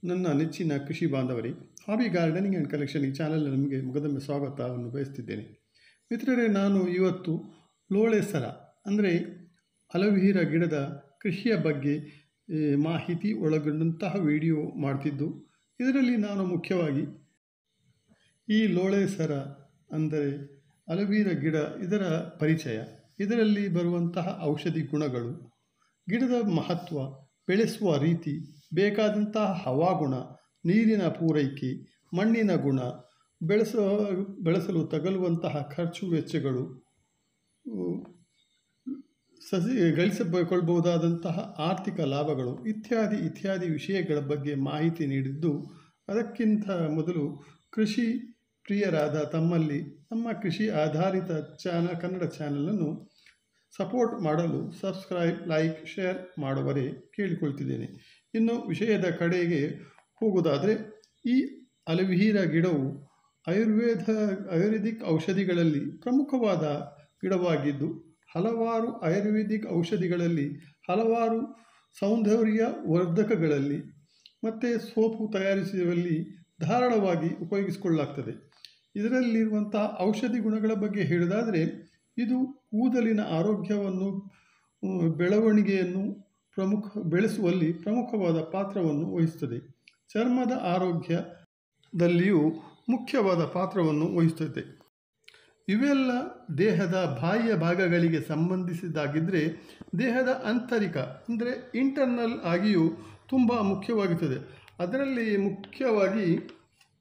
ನನ್ನ ನೆಚ್ಚಿನ ಕೃಷಿ ಬಾಂಧವರೇ, ಹಾಬಿ ಗಾರ್ಡನಿಂಗ್ ಆ್ಯಂಡ್ ಕಲೆಕ್ಷನ್ ಈ ಚಾನಲ್ ನಿಮಗೆ ಮುಗದೊಮ್ಮೆ ಸ್ವಾಗತವನ್ನು ಬಯಸ್ತಿದ್ದೇನೆ. ಮಿತ್ರರೇ, ನಾನು ಇವತ್ತು ಲೋಳೆ ಸರ ಅಂದರೆ ಅಲೋವೆರಾ ಗಿಡದ ಕೃಷಿಯ ಬಗ್ಗೆ ಮಾಹಿತಿ ಒಳಗೊಂಡಂತಹ ವಿಡಿಯೋ ಮಾಡ್ತಿದ್ದು, ಇದರಲ್ಲಿ ನಾನು ಮುಖ್ಯವಾಗಿ ಈ ಲೋಳೆ ಸರ ಅಂದರೆ ಅಲೋವೆರಾ ಗಿಡ, ಇದರ ಪರಿಚಯ, ಇದರಲ್ಲಿ ಬರುವಂತಹ ಔಷಧಿ ಗುಣಗಳು, ಗಿಡದ ಮಹತ್ವ, ಬೆಳೆಸುವ ರೀತಿ, ಬೇಕಾದಂತಹ ಹವಾಗುಣ, ನೀರಿನ ಪೂರೈಕೆ, ಮಣ್ಣಿನ ಗುಣ, ಬೆಳೆಸಲು ತಗಲುವಂತಹ ಖರ್ಚು ವೆಚ್ಚಗಳು, ಗಳಿಸಿಕೊಳ್ಳಬಹುದಾದಂತಹ ಆರ್ಥಿಕ ಲಾಭಗಳು ಇತ್ಯಾದಿ ವಿಷಯಗಳ ಬಗ್ಗೆ ಮಾಹಿತಿ ನೀಡಿದ್ದು, ಅದಕ್ಕಿಂತ ಮೊದಲು ಕೃಷಿ ಪ್ರಿಯರಾದ ತಮ್ಮಲ್ಲಿ ನಮ್ಮ ಕೃಷಿ ಆಧಾರಿತ ಕನ್ನಡ ಚಾನಲನ್ನು ಸಪೋರ್ಟ್ ಮಾಡಲು ಸಬ್ಸ್ಕ್ರೈಬ್, ಲೈಕ್, ಶೇರ್ ಮಾಡುವರೆ ಕೇಳಿಕೊಳ್ತಿದ್ದೇನೆ. ಇನ್ನು ವಿಷಯದ ಕಡೆಗೆ ಹೋಗುವುದಾದರೆ, ಈ ಅಲೋವೆರಾ ಗಿಡವು ಆಯುರ್ವೇದಿಕ್ ಔಷಧಿಗಳಲ್ಲಿ ಪ್ರಮುಖವಾದ ಗಿಡವಾಗಿದ್ದು, ಹಲವಾರು ಆಯುರ್ವೇದಿಕ್ ಔಷಧಿಗಳಲ್ಲಿ, ಹಲವಾರು ಸೌಂದರ್ಯ ವರ್ಧಕಗಳಲ್ಲಿ ಮತ್ತು ಸೋಪು ತಯಾರಿಸುವಲ್ಲಿ ಧಾರಾಳವಾಗಿ ಉಪಯೋಗಿಸಿಕೊಳ್ಳಲಾಗ್ತದೆ. ಇದರಲ್ಲಿರುವಂತಹ ಔಷಧಿ ಗುಣಗಳ ಬಗ್ಗೆ ಹೇಳೋದಾದರೆ, ಇದು ಕೂದಲಿನ ಆರೋಗ್ಯವನ್ನು, ಬೆಳವಣಿಗೆಯನ್ನು ಬೆಳೆಸುವಲ್ಲಿ ಪ್ರಮುಖವಾದ ಪಾತ್ರವನ್ನು ವಹಿಸುತ್ತದೆ. ಚರ್ಮದ ಆರೋಗ್ಯದಲ್ಲಿಯೂ ಮುಖ್ಯವಾದ ಪಾತ್ರವನ್ನು ವಹಿಸುತ್ತದೆ. ಇವೆಲ್ಲ ದೇಹದ ಬಾಹ್ಯ ಭಾಗಗಳಿಗೆ ಸಂಬಂಧಿಸಿದ್ದಾಗಿದ್ದರೆ, ದೇಹದ ಆಂತರಿಕ ಅಂದರೆ ಇಂಟರ್ನಲ್ ಆಗಿಯೂ ತುಂಬ ಮುಖ್ಯವಾಗುತ್ತದೆ. ಅದರಲ್ಲಿ ಮುಖ್ಯವಾಗಿ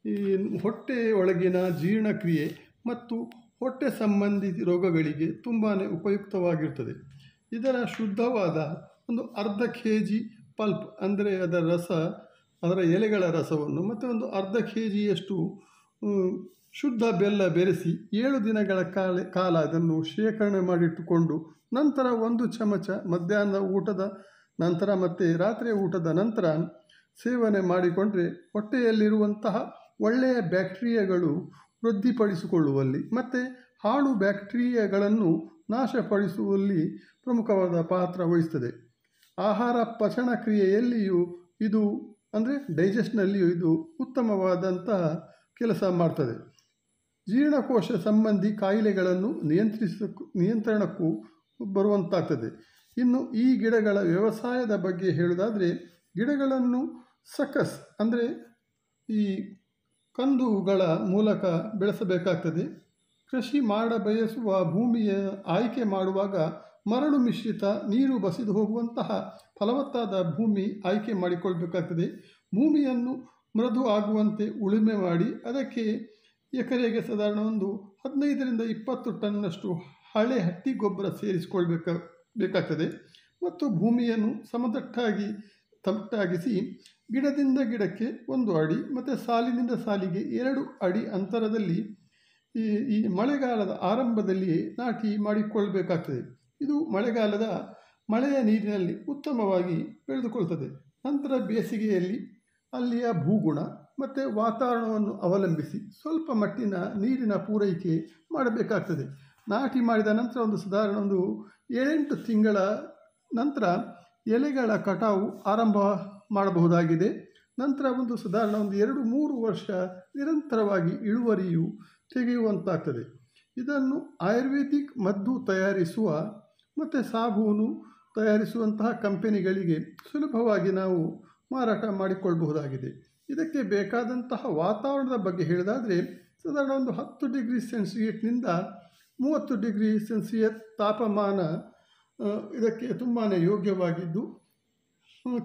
ಈ ಹೊಟ್ಟೆ ಒಳಗಿನ ಜೀರ್ಣಕ್ರಿಯೆ ಮತ್ತು ಹೊಟ್ಟೆ ಸಂಬಂಧಿ ರೋಗಗಳಿಗೆ ತುಂಬಾ ಉಪಯುಕ್ತವಾಗಿರ್ತದೆ. ಇದರ ಶುದ್ಧವಾದ ಒಂದು ಅರ್ಧ kg ಪಲ್ಪ್ ಅಂದರೆ ಅದರ ಎಲೆಗಳ ರಸವನ್ನು ಮತ್ತು ಒಂದು ಅರ್ಧ kgಯಷ್ಟು ಶುದ್ಧ ಬೆಲ್ಲ ಬೆರೆಸಿ 7 ದಿನಗಳ ಕಾಲ ಅದನ್ನು ಶೇಖರಣೆ ಮಾಡಿಟ್ಟುಕೊಂಡು, ನಂತರ 1 ಚಮಚ ಮಧ್ಯಾಹ್ನದ ಊಟದ ನಂತರ ಮತ್ತು ರಾತ್ರಿಯ ಊಟದ ನಂತರ ಸೇವನೆ ಮಾಡಿಕೊಂಡ್ರೆ ಹೊಟ್ಟೆಯಲ್ಲಿರುವಂತಹ ಒಳ್ಳೆಯ ಬ್ಯಾಕ್ಟೀರಿಯಾಗಳು ವೃದ್ಧಿಪಡಿಸಿಕೊಳ್ಳುವಲ್ಲಿ ಮತ್ತು ಹಾಳು ಬ್ಯಾಕ್ಟೀರಿಯಾಗಳನ್ನು ನಾಶಪಡಿಸುವಲ್ಲಿ ಪ್ರಮುಖವಾದ ಪಾತ್ರ ವಹಿಸ್ತದೆ. ಆಹಾರ ಪಚನ ಕ್ರಿಯೆಯಲ್ಲಿಯೂ ಇದು ಅಂದರೆ ಡೈಜೆಸ್ಟ್ನಲ್ಲಿಯೂ ಇದು ಉತ್ತಮವಾದಂತಹ ಕೆಲಸ ಮಾಡ್ತದೆ. ಜೀರ್ಣಕೋಶ ಸಂಬಂಧಿ ಕಾಯಿಲೆಗಳನ್ನು ನಿಯಂತ್ರಣಕ್ಕೂ ಬರುವಂತಾಗ್ತದೆ. ಇನ್ನು ಈ ಗಿಡಗಳ ವ್ಯವಸಾಯದ ಬಗ್ಗೆ ಹೇಳೋದಾದರೆ, ಗಿಡಗಳನ್ನು ಸಕಸ್ ಅಂದರೆ ಈ ಕಂದುಗಳ ಮೂಲಕ ಬೆಳೆಸಬೇಕಾಗ್ತದೆ. ಕೃಷಿ ಮಾಡಬಯಸುವ ಭೂಮಿಯ ಆಯ್ಕೆ ಮಾಡುವಾಗ ಮರಳು ಮಿಶ್ರಿತ, ನೀರು ಬಸಿದು ಹೋಗುವಂತಹ ಫಲವತ್ತಾದ ಭೂಮಿ ಆಯ್ಕೆ ಮಾಡಿಕೊಳ್ಬೇಕಾಗ್ತದೆ. ಭೂಮಿಯನ್ನು ಮೃದು ಆಗುವಂತೆ ಉಳುಮೆ ಮಾಡಿ ಅದಕ್ಕೆ ಎಕರೆಗೆ ಸಾಧಾರಣ ಒಂದು 15ರಿಂದ 20 ಟನ್ನಷ್ಟು ಹಳೆ ಹಟ್ಟಿ ಗೊಬ್ಬರ ಸೇರಿಸಿಕೊಳ್ಬೇಕಾಗ್ತದೆ. ಮತ್ತು ಭೂಮಿಯನ್ನು ತಮಟ್ಟಾಗಿಸಿ ಗಿಡದಿಂದ ಗಿಡಕ್ಕೆ 1 ಅಡಿ ಮತ್ತು ಸಾಲಿನಿಂದ ಸಾಲಿಗೆ 2 ಅಡಿ ಅಂತರದಲ್ಲಿ ಈ ಮಳೆಗಾಲದ ಆರಂಭದಲ್ಲಿಯೇ ನಾಟಿ ಮಾಡಿಕೊಳ್ಬೇಕಾಗ್ತದೆ. ಇದು ಮಳೆಯ ನೀರಿನಲ್ಲಿ ಉತ್ತಮವಾಗಿ ಬೆಳೆದುಕೊಳ್ತದೆ. ನಂತರ ಬೇಸಿಗೆಯಲ್ಲಿ ಅಲ್ಲಿಯ ಭೂಗುಣ ಮತ್ತು ವಾತಾವರಣವನ್ನು ಅವಲಂಬಿಸಿ ಸ್ವಲ್ಪ ಮಟ್ಟಿನ ನೀರಿನ ಪೂರೈಕೆ ಮಾಡಬೇಕಾಗ್ತದೆ. ನಾಟಿ ಮಾಡಿದ ನಂತರ ಸಾಧಾರಣ 7-8 ತಿಂಗಳ ನಂತರ ಎಲೆಗಳ ಕಟಾವು ಆರಂಭ ಮಾಡಬಹುದಾಗಿದೆ. ನಂತರ ಸಾಧಾರಣ 2-3 ವರ್ಷ ನಿರಂತರವಾಗಿ ಇಳುವರಿಯು ತೆಗೆಯುವಂತಾಗ್ತದೆ. ಇದನ್ನು ಆಯುರ್ವೇದಿಕ್ ಮದ್ದು ತಯಾರಿಸುವ ಮತ್ತು ಸಾಬೂನು ತಯಾರಿಸುವಂತಹ ಕಂಪನಿಗಳಿಗೆ ಸುಲಭವಾಗಿ ನಾವು ಮಾರಾಟ ಮಾಡಿಕೊಳ್ಳಬಹುದಾಗಿದೆ. ಇದಕ್ಕೆ ಬೇಕಾದಂತಹ ವಾತಾವರಣದ ಬಗ್ಗೆ ಹೇಳೋದಾದರೆ, ಸಾಧಾರಣ 10 ಡಿಗ್ರಿ ಸೆಲ್ಸಿಯಸ್ನಿಂದ 30 ಡಿಗ್ರಿ ಸೆಲ್ಸಿಯಸ್ ತಾಪಮಾನ ಇದಕ್ಕೆ ತುಂಬಾ ಯೋಗ್ಯವಾಗಿದ್ದು,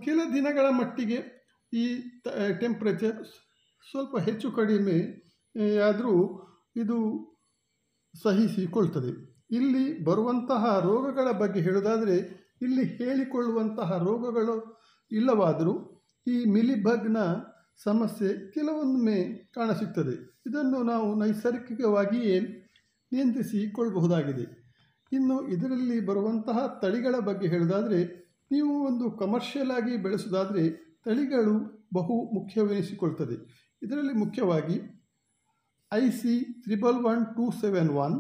ಕೆಲ ದಿನಗಳ ಮಟ್ಟಿಗೆ ಈ ಟೆಂಪ್ರೇಚರ್ ಸ್ವಲ್ಪ ಹೆಚ್ಚು ಕಡಿಮೆ ಆದರೂ ಇದು ಸಹಿಸಿಕೊಳ್ತದೆ. ಇಲ್ಲಿ ಬರುವಂತಹ ರೋಗಗಳ ಬಗ್ಗೆ ಹೇಳೋದಾದರೆ, ಇಲ್ಲಿ ಹೇಳಿಕೊಳ್ಳುವಂತಹ ರೋಗಗಳು ಇಲ್ಲವಾದರೂ ಈ ಮಿಲಿಬಗ್ನ ಸಮಸ್ಯೆ ಕೆಲವೊಮ್ಮೆ ಕಾಣಸಿಗ್ತದೆ. ಇದನ್ನು ನಾವು ನೈಸರ್ಗಿಕವಾಗಿಯೇ ನಿಯಂತ್ರಿಸಿಕೊಳ್ಳಬಹುದಾಗಿದೆ. ಇನ್ನು ಇದರಲ್ಲಿ ಬರುವಂತಹ ತಳಿಗಳ ಬಗ್ಗೆ ಹೇಳೋದಾದರೆ, ನೀವು ಕಮರ್ಷಿಯಲ್ ಆಗಿ ಬೆಳೆಸೋದಾದರೆ ತಳಿಗಳು ಬಹು ಮುಖ್ಯವೆನಿಸಿಕೊಳ್ತದೆ. ಇದರಲ್ಲಿ ಮುಖ್ಯವಾಗಿ IC 111271,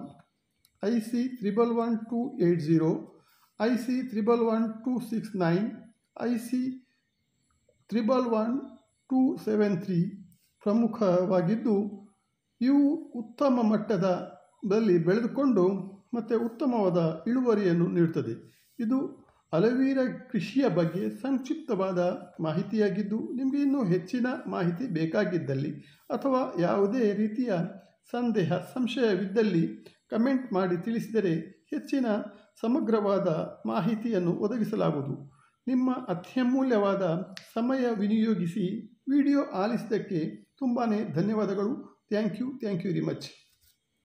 IC 111280, IC 111269, IC 1111 273 ಪ್ರಮುಖವಾಗಿದ್ದು, ಇವು ಉತ್ತಮ ಮಟ್ಟದಲ್ಲಿ ಬೆಳೆದುಕೊಂಡು ಮತ್ತು ಉತ್ತಮವಾದ ಇಳುವರಿಯನ್ನು ನೀಡುತ್ತದೆ. ಇದು ಅಲೋವೆರಾ ಕೃಷಿಯ ಬಗ್ಗೆ ಸಂಕ್ಷಿಪ್ತವಾದ ಮಾಹಿತಿಯಾಗಿದ್ದು, ನಿಮಗೆ ಇನ್ನೂ ಹೆಚ್ಚಿನ ಮಾಹಿತಿ ಬೇಕಾಗಿದ್ದಲ್ಲಿ ಅಥವಾ ಯಾವುದೇ ರೀತಿಯ ಸಂಶಯವಿದ್ದಲ್ಲಿ ಕಮೆಂಟ್ ಮಾಡಿ ತಿಳಿಸಿದರೆ ಹೆಚ್ಚಿನ ಸಮಗ್ರವಾದ ಮಾಹಿತಿಯನ್ನು ಒದಗಿಸಲಾಗುವುದು. ನಿಮ್ಮ ಅತ್ಯಮೂಲ್ಯವಾದ ಸಮಯ ವಿನಿಯೋಗಿಸಿ ವಿಡಿಯೋ ಆಲಿಸಿದ್ದಕ್ಕೆ ತುಂಬಾ ಧನ್ಯವಾದಗಳು. Thank you very much.